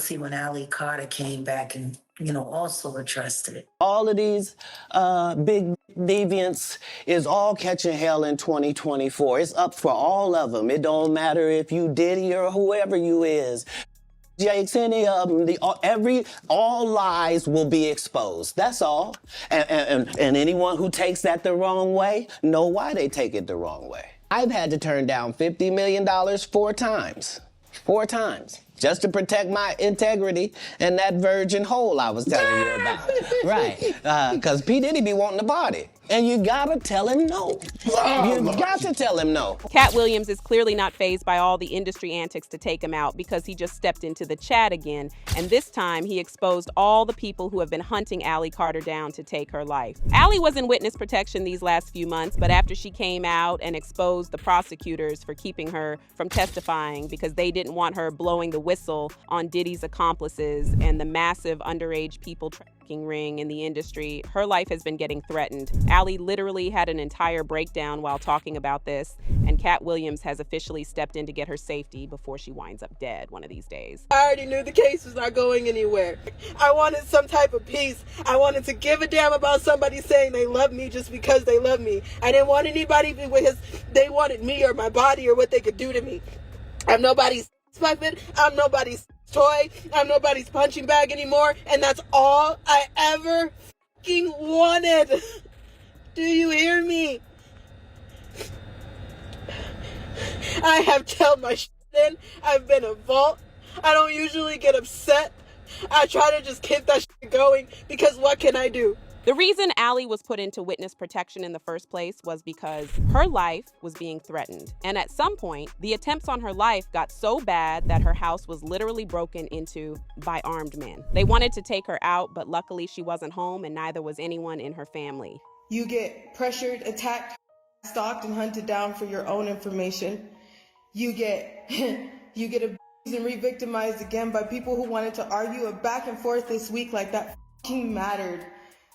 jealousy when Ali Carter came back and, also addressed it. All of these big deviants is all catching hell in 2024. It's up for all of them. It don't matter if you Diddy or whoever you is. Jakes, any of them, all lies will be exposed. That's all. And anyone who takes that the wrong way, know why they take it the wrong way. I've had to turn down $50 million 4 times. 4 times. Just to protect my integrity and that virgin hole I was telling you about. Right. Because P. Diddy be wanting the body. And you gotta tell him no. You got to tell him no. Katt Williams is clearly not fazed by all the industry antics to take him out because he just stepped into the chat again. And this time, he exposed all the people who have been hunting Ali Carter down to take her life. Ali was in witness protection these last few months, but after she came out and exposed the prosecutors for keeping her from testifying because they didn't want her blowing the whistle on Diddy's accomplices and the massive underage people trafficking ring in the industry, her life has been getting threatened. Ali literally had an entire breakdown while talking about this, and Katt Williams has officially stepped in to get her safety before she winds up dead one of these days. I already knew the case was not going anywhere. I wanted some type of peace. I wanted to give a damn about somebody saying they love me just because they love me. I didn't want anybody because they wanted me or my body or what they could do to me. I'm nobody's puppet. I'm nobody's toy. I'm nobody's punching bag anymore, and that's all I ever fucking wanted. Do you hear me? I have held my shit in. I've been a vault. I don't usually get upset. I try to just keep that shit going because what can I do? The reason Ali was put into witness protection in the first place was because her life was being threatened. And at some point, the attempts on her life got so bad that her house was literally broken into by armed men. They wanted to take her out, but luckily she wasn't home and neither was anyone in her family. You get pressured, attacked, stalked, and hunted down for your own information. You get abused and re-victimized again by people who wanted to argue a back and forth this week like that fucking mattered.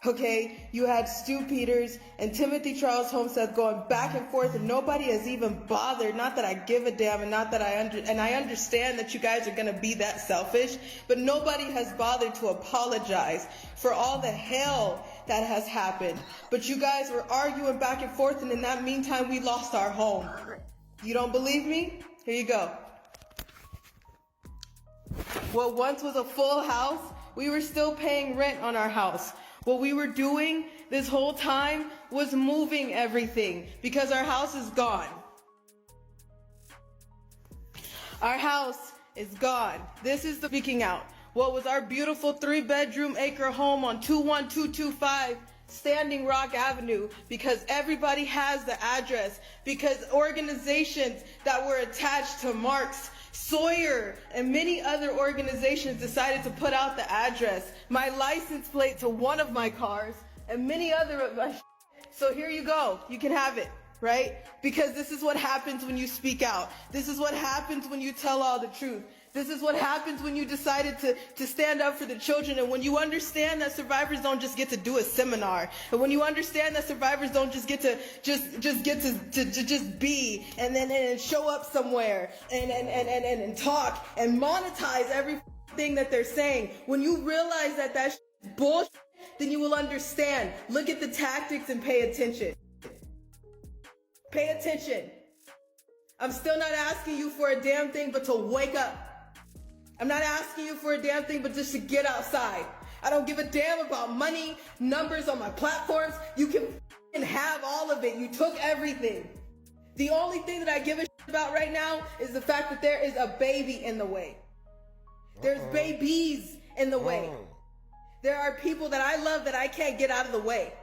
Okay, you had Stu Peters and Timothy Charles Homestead going back and forth, and nobody has even bothered. Not that I give a damn, and not that I understand that you guys are gonna be that selfish, but nobody has bothered to apologize for all the hell that has happened. But you guys were arguing back and forth, and in that meantime, we lost our home. You don't believe me? Here you go. What once was a full house, we were still paying rent on our house. What we were doing this whole time was moving everything because our house is gone. Our house is gone. This is the speaking out. What was our beautiful 3-bedroom acre home on 21225 Standing Rock Avenue, because everybody has the address, because organizations that were attached to Marx, Sawyer, and many other organizations decided to put out the address, my license plate to one of my cars, and many other of my So here you go. You can have it, right? Because this is what happens when you speak out. This is what happens when you tell all the truth. This is what happens when you decided to stand up for the children, and when you understand that survivors don't just get to do a seminar, and when you understand that survivors don't just get to just be and then show up somewhere and talk and monetize everything that they're saying. When you realize that that's bullshit, then you will understand. Look at the tactics and pay attention. Pay attention. I'm still not asking you for a damn thing but to wake up. I'm not asking you for a damn thing but just to get outside. I don't give a damn about money, numbers on my platforms. You can have all of it. You took everything. The only thing that I give a shit about right now is the fact that there is a baby in the way. There's babies in the way. There are people that I love that I can't get out of the way.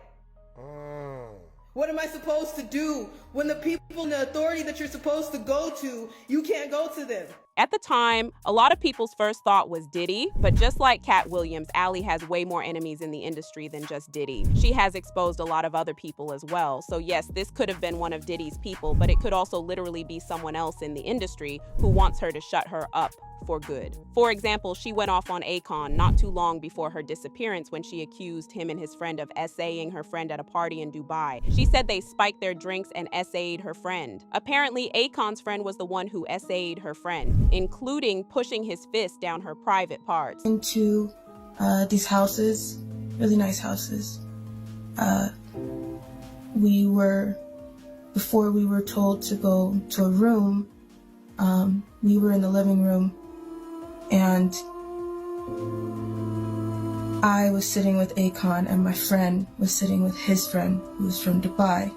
What am I supposed to do when the people in the authority that you're supposed to go to, you can't go to them? At the time, a lot of people's first thought was Diddy, but just like Katt Williams, Ali has way more enemies in the industry than just Diddy. She has exposed a lot of other people as well. So yes, this could have been one of Diddy's people, but it could also literally be someone else in the industry who wants her to shut her up for good. For example, she went off on Akon not too long before her disappearance when she accused him and his friend of essaying her friend at a party in Dubai. She said they spiked their drinks and essayed her friend. Apparently, Akon's friend was the one who essayed her friend, including pushing his fist down her private parts. Into these houses, really nice houses. Before we were told to go to a room, we were in the living room, and I was sitting with Akon, and my friend was sitting with his friend, who was from Dubai.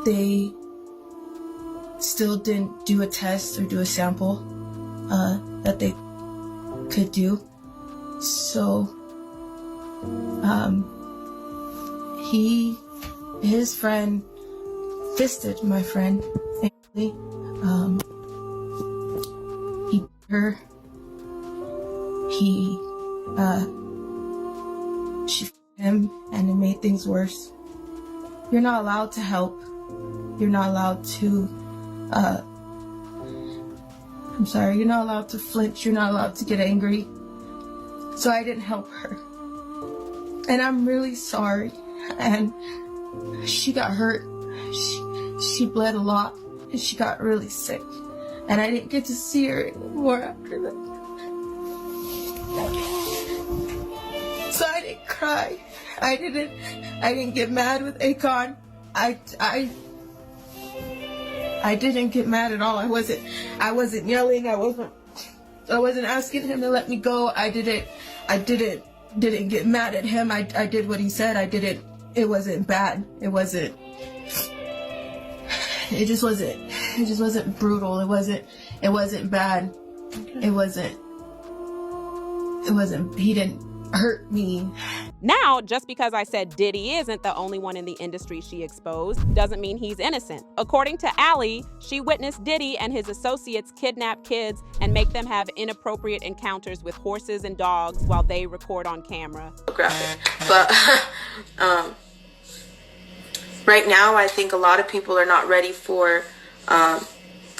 They still didn't do a test or do a sample that they could do. So his friend fisted my friend. He beat her. She fisted him, and it made things worse. You're not allowed to help. You're not allowed to you're not allowed to flinch. You're not allowed to get angry. So I didn't help her. And I'm really sorry. And she got hurt. She bled a lot. And she got really sick. And I didn't get to see her anymore after that. So I didn't cry. I didn't get mad with Akon. I didn't get mad at all. I wasn't yelling. I wasn't asking him to let me go. I didn't get mad at him. I did what he said. It wasn't bad. It just wasn't brutal. It wasn't bad. He didn't hurt me. Now, just because I said Diddy isn't the only one in the industry she exposed, doesn't mean he's innocent. According to Allie, she witnessed Diddy and his associates kidnap kids and make them have inappropriate encounters with horses and dogs while they record on camera. Graphic. But right now, I think a lot of people are not ready for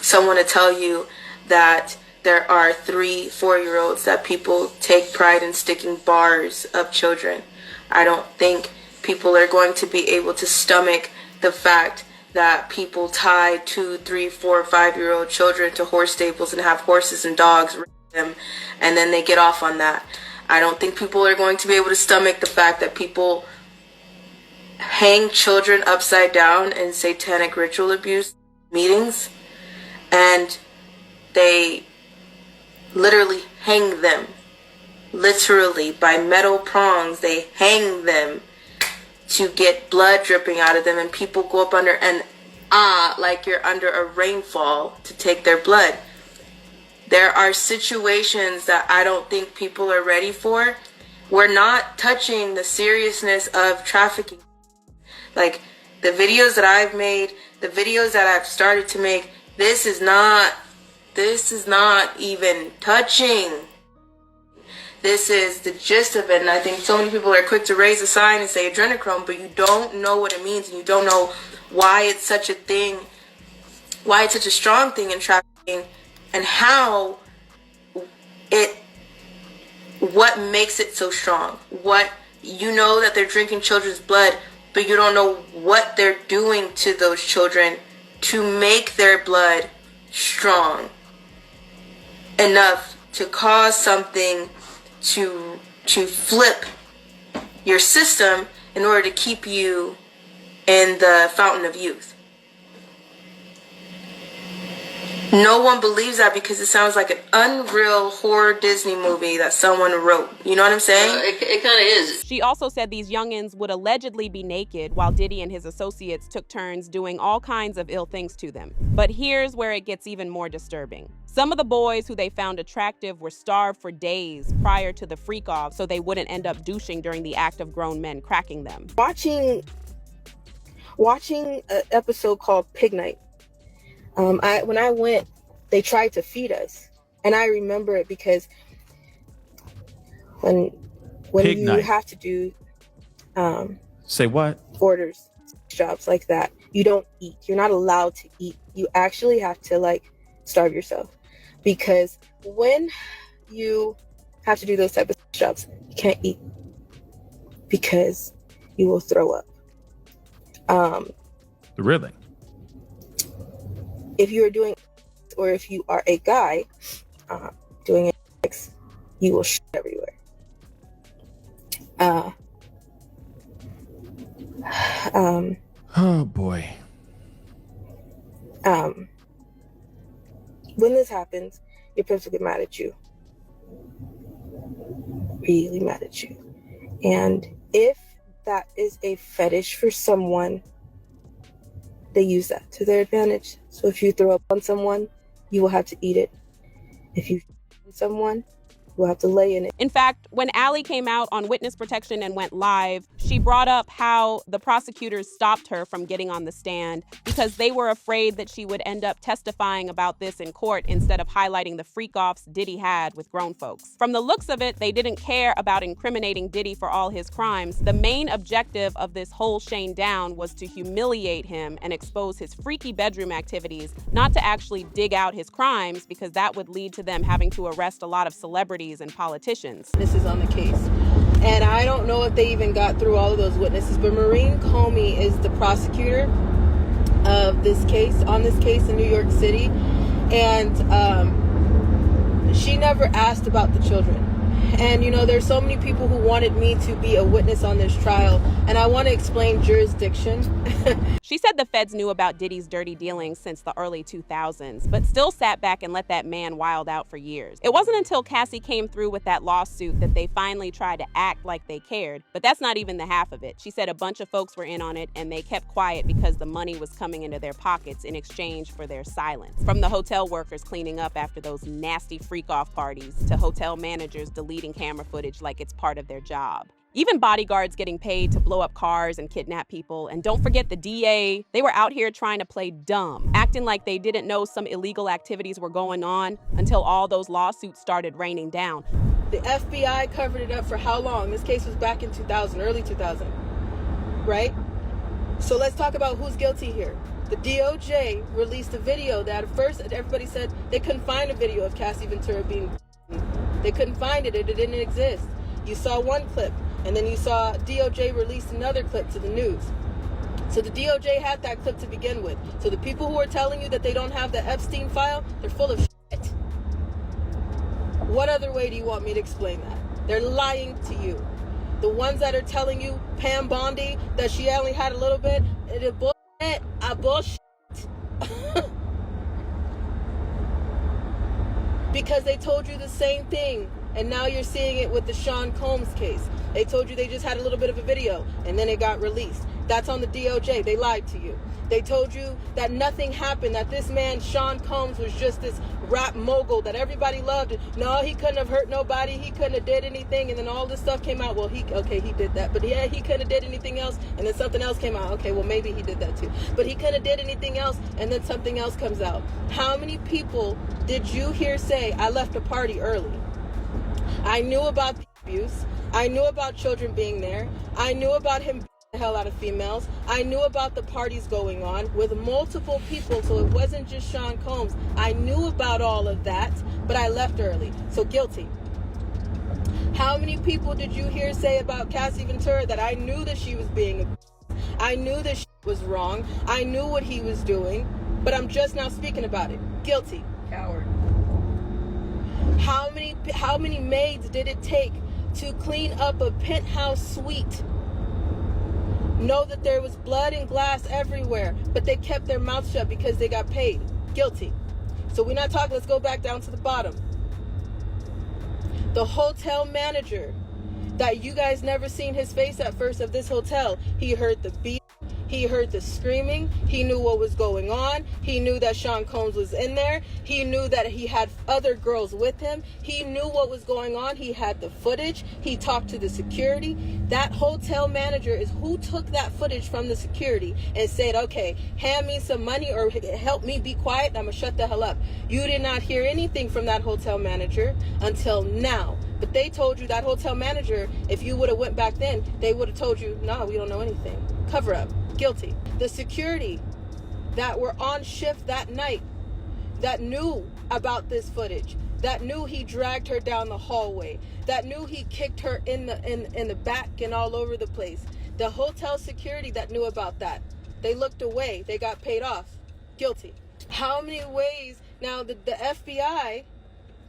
someone to tell you that there are 3-4-year-olds that people take pride in sticking bars up children. I don't think people are going to be able to stomach the fact that people tie 2, 3, 4, 5-year-old children to horse stables and have horses and dogs raise them, and then they get off on that. I don't think people are going to be able to stomach the fact that people hang children upside down in satanic ritual abuse meetings, and they literally hang them. Literally, by metal prongs, they hang them to get blood dripping out of them, and people go up under and like you're under a rainfall to take their blood. There are situations that I don't think people are ready for. We're not touching the seriousness of trafficking. Like, the videos that I've made, the videos that I've started to make, this is not even touching. This is the gist of it, and I think so many people are quick to raise a sign and say adrenochrome, but you don't know what it means, and you don't know why it's such a thing, why it's such a strong thing in trafficking, and how what makes it so strong. What, you know that they're drinking children's blood, but you don't know what they're doing to those children to make their blood strong enough to cause something to flip your system in order to keep you in the fountain of youth. No one believes that because it sounds like an unreal horror Disney movie that someone wrote. You know what I'm saying? It kind of is. She also said these youngins would allegedly be naked while Diddy and his associates took turns doing all kinds of ill things to them. But here's where it gets even more disturbing. Some of the boys who they found attractive were starved for days prior to the freak-off so they wouldn't end up douching during the act of grown men cracking them. Watching an episode called Pig Night. When I went, they tried to feed us, and I remember it because when Pig you night. have to do Say what? orders, jobs like that, you don't eat. You're not allowed to eat. You actually have to starve yourself. Because when you have to do those type of jobs, you can't eat because you will throw up. Really? If you are doing, or if you are a guy doing antics, you will shit everywhere. Oh boy. When this happens, your pimps will get mad at you. Really mad at you. And if that is a fetish for someone, they use that to their advantage. So if you throw up on someone, you will have to eat it. If you on someone, you will have to lay in it. In fact, when Allie came out on witness protection and went live, she brought up how the prosecutors stopped her from getting on the stand because they were afraid that she would end up testifying about this in court instead of highlighting the freak-offs Diddy had with grown folks. From the looks of it, they didn't care about incriminating Diddy for all his crimes. The main objective of this whole Shane down was to humiliate him and expose his freaky bedroom activities, not to actually dig out his crimes, because that would lead to them having to arrest a lot of celebrities and politicians. This is on the case. And I don't know if they even got through all of those witnesses, but Maureen Comey is the prosecutor of this case, on this case in New York City. And she never asked about the children. And you know, there's so many people who wanted me to be a witness on this trial, and I want to explain jurisdiction. She said the feds knew about Diddy's dirty dealings since the early 2000s, but still sat back and let that man wild out for years. It wasn't until Cassie came through with that lawsuit that they finally tried to act like they cared, but that's not even the half of it. She said a bunch of folks were in on it, and they kept quiet because the money was coming into their pockets in exchange for their silence. From the hotel workers cleaning up after those nasty freak-off parties to hotel managers deleting camera footage like it's part of their job. Even bodyguards getting paid to blow up cars and kidnap people. And don't forget the DA, they were out here trying to play dumb, acting like they didn't know some illegal activities were going on until all those lawsuits started raining down. The FBI covered it up for how long? This case was back in 2000, early 2000, right? So let's talk about who's guilty here. The DOJ released a video that at first everybody said they couldn't find a video of Cassie Ventura being. They couldn't find it, it didn't exist. You saw one clip, and then you saw DOJ released another clip to the news. So the DOJ had that clip to begin with. So the people who are telling you that they don't have the Epstein file, they're full of shit. What other way do you want me to explain that? They're lying to you. The ones that are telling you, Pam Bondi, that she only had a little bit, it is bullshit, bullshit. Because they told you the same thing, and now you're seeing it with the Sean Combs case. They told you they just had a little bit of a video, and then it got released. That's on the DOJ. They lied to you. They told you that nothing happened, that this man, Sean Combs, was just this rap mogul that everybody loved. No, he couldn't have hurt nobody. He couldn't have did anything. And then all this stuff came out. Well, he did that. But yeah, he couldn't have did anything else. And then something else came out. Okay, well, maybe he did that too. But he couldn't have did anything else. And then something else comes out. How many people did you hear say, I left a party early? I knew about the abuse. I knew about children being there. I knew about him beating the hell out of females. I knew about the parties going on with multiple people, so it wasn't just Sean Combs. I knew about all of that, but I left early, so guilty. How many people did you hear say about Cassie Ventura that I knew that she was being abused? I knew that she was wrong. I knew what he was doing, but I'm just now speaking about it. Guilty. Coward. How many maids did it take to clean up a penthouse suite? Know that there was blood and glass everywhere, but they kept their mouth shut because they got paid. Guilty. So we're not talking, let's go back down to the bottom. The hotel manager that you guys never seen his face at first of this hotel, he heard the beat. He heard the screaming. He knew what was going on. He knew that Sean Combs was in there. He knew that he had other girls with him. He knew what was going on. He had the footage. He talked to the security. That hotel manager is who took that footage from the security and said, okay, hand me some money or help me be quiet. I'm going to shut the hell up. You did not hear anything from that hotel manager until now. But they told you, that hotel manager, if you would have went back then, they would have told you, no, we don't know anything. Cover up. Guilty. The security that were on shift that night that knew about this footage, that knew he dragged her down the hallway, that knew he kicked her in the back and all over the place. The hotel security that knew about that. They looked away. They got paid off. Guilty. How many ways now the FBI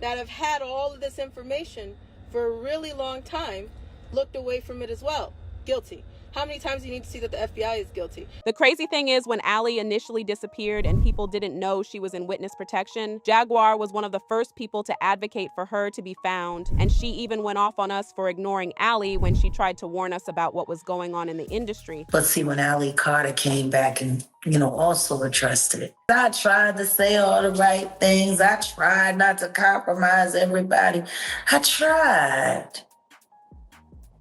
that have had all of this information for a really long time looked away from it as well? Guilty. How many times do you need to see that the FBI is guilty? The crazy thing is, when Allie initially disappeared and people didn't know she was in witness protection, Jaguar was one of the first people to advocate for her to be found, and she even went off on us for ignoring Allie when she tried to warn us about what was going on in the industry. But see, when Allie Carter came back and, also addressed it, I tried to say all the right things. I tried not to compromise everybody. I tried.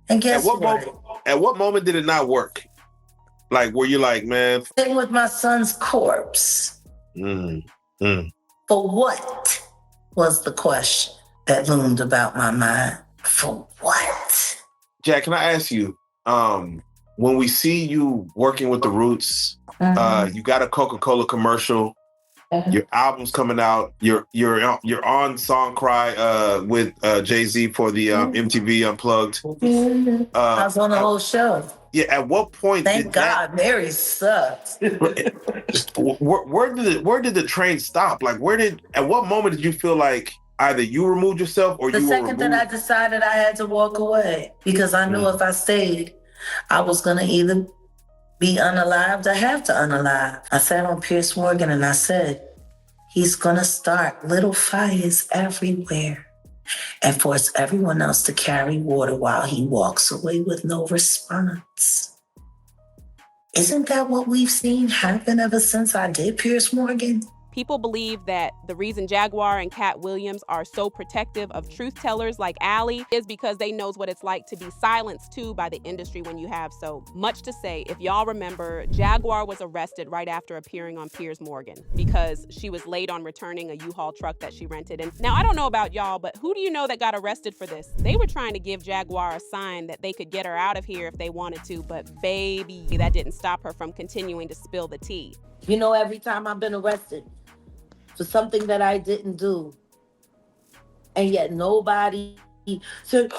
And guess what? At what moment did it not work? Like, were you like, man? Sitting with my son's corpse. For what was the question that loomed about my mind? For what? Jack, can I ask you, when we see you working with the Roots, you got a Coca-Cola commercial, your album's coming out, you're on Song Cry with Jay-Z for the MTV Unplugged. I was on the whole show. Yeah, at what point? Thank God, Mary sucks. Where did the train stop? Like, at what moment did you feel like either you removed yourself or the you were second that I decided I had to walk away, because I knew if I stayed, I was gonna either be unalived or have to unalive. I sat on Piers Morgan and I said, he's gonna start little fires everywhere and force everyone else to carry water while he walks away with no response. Isn't that what we've seen happen ever since I did Piers Morgan? People believe that the reason Jaguar and Katt Williams are so protective of truth tellers like Allie is because they knows what it's like to be silenced too by the industry when you have so much to say. If y'all remember, Jaguar was arrested right after appearing on Piers Morgan because she was late on returning a U-Haul truck that she rented. And now I don't know about y'all, but who do you know that got arrested for this? They were trying to give Jaguar a sign that they could get her out of here if they wanted to, but baby, that didn't stop her from continuing to spill the tea. Every time I've been arrested for something that I didn't do, and yet nobody said,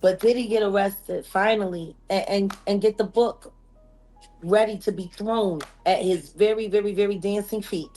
but did he get arrested finally and get the book ready to be thrown at his very, very, very dancing feet?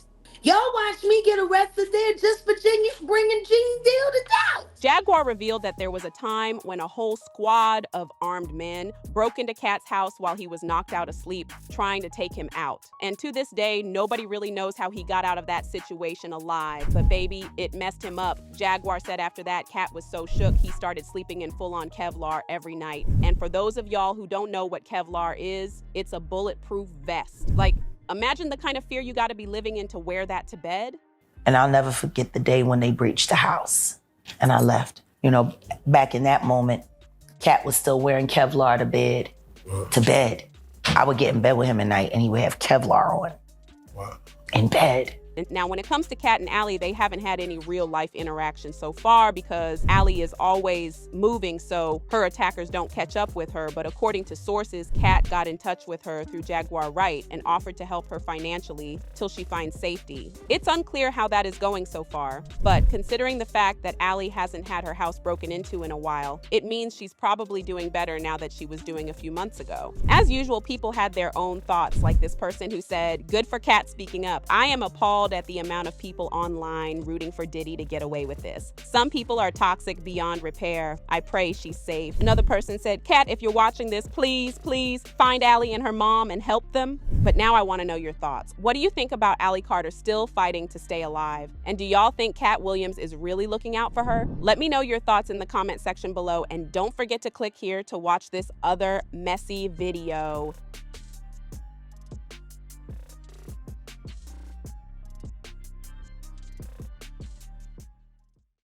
Y'all watch me get arrested there, just Virginia bringing Gene Deal to doubt. Jaguar revealed that there was a time when a whole squad of armed men broke into Katt's house while he was knocked out asleep, trying to take him out. And to this day, nobody really knows how he got out of that situation alive. But baby, it messed him up. Jaguar said after that, Katt was so shook, he started sleeping in full-on Kevlar every night. And for those of y'all who don't know what Kevlar is, it's a bulletproof vest. Like, imagine the kind of fear you gotta be living in to wear that to bed. And I'll never forget the day when they breached the house and I left. Back in that moment, Katt was still wearing Kevlar to bed. I would get in bed with him at night and he would have Kevlar on in bed. Now, when it comes to Katt and Allie, they haven't had any real life interaction so far because Allie is always moving, so her attackers don't catch up with her. But according to sources, Katt got in touch with her through Jaguar Wright and offered to help her financially till she finds safety. It's unclear how that is going so far, but considering the fact that Allie hasn't had her house broken into in a while, it means she's probably doing better now that she was doing a few months ago. As usual, people had their own thoughts, like this person who said, "Good for Katt speaking up. I am appalled at the amount of people online rooting for Diddy to get away with this. Some people are toxic beyond repair. I pray she's safe." Another person said, "Katt, if you're watching this, please find Allie and her mom and help them." But now I want to know your thoughts. What do you think about Allie Carter still fighting to stay alive? And do y'all think Katt Williams is really looking out for her? Let me know your thoughts in the comment section below, and don't forget to click here to watch this other messy video.